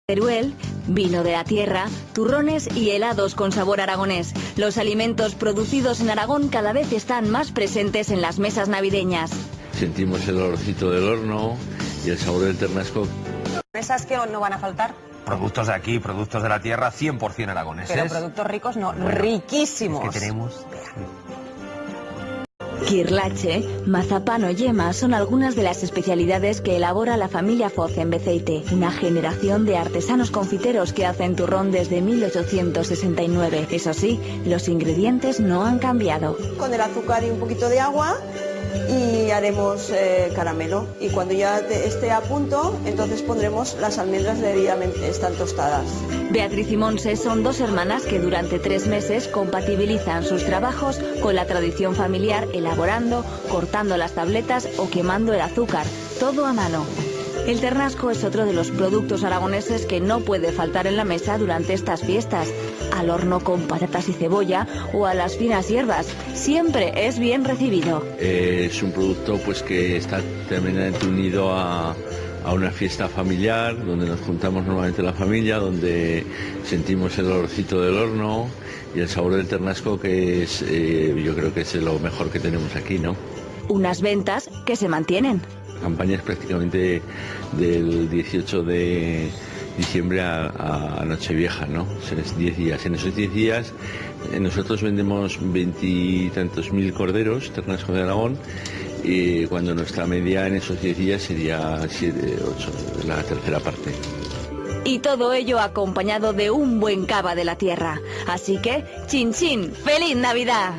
Teruel, vino de la tierra, turrones y helados con sabor aragonés. Los alimentos producidos en Aragón cada vez están más presentes en las mesas navideñas. Sentimos el olorcito del horno y el sabor del ternasco. ¿Mesas que no van a faltar? Productos de aquí, productos de la tierra, 100% aragoneses. Pero productos ricos no, bueno, riquísimos. Es que tenemos... Quirlache, mazapán o yema son algunas de las especialidades que elabora la familia Foz en Beceite, una generación de artesanos confiteros que hacen turrón desde 1869. Eso sí, los ingredientes no han cambiado. Con el azúcar y un poquito de agua y haremos caramelo. Y cuando ya esté a punto, entonces pondremos las almendras debidamente, están tostadas. Beatriz y Monse son dos hermanas que durante 3 meses compatibilizan sus trabajos con la tradición familiar, elaborando, cortando las tabletas o quemando el azúcar, todo a mano. El ternasco es otro de los productos aragoneses que no puede faltar en la mesa durante estas fiestas. Al horno con patatas y cebolla o a las finas hierbas, siempre es bien recibido. Es un producto pues que está tremendamente unido a una fiesta familiar, donde nos juntamos normalmente la familia, donde sentimos el olorcito del horno y el sabor del ternasco, que es, yo creo que es lo mejor que tenemos aquí, ¿no? Unas ventas que se mantienen. La campaña es prácticamente del 18 de diciembre a Nochevieja, ¿no? Son 10 días. En esos 10 días nosotros vendemos 20 y tantos mil corderos, ternasco de Aragón, y cuando nuestra media en esos 10 días sería 7, 8, la tercera parte. Y todo ello acompañado de un buen cava de la tierra. Así que, chin chin, ¡feliz Navidad!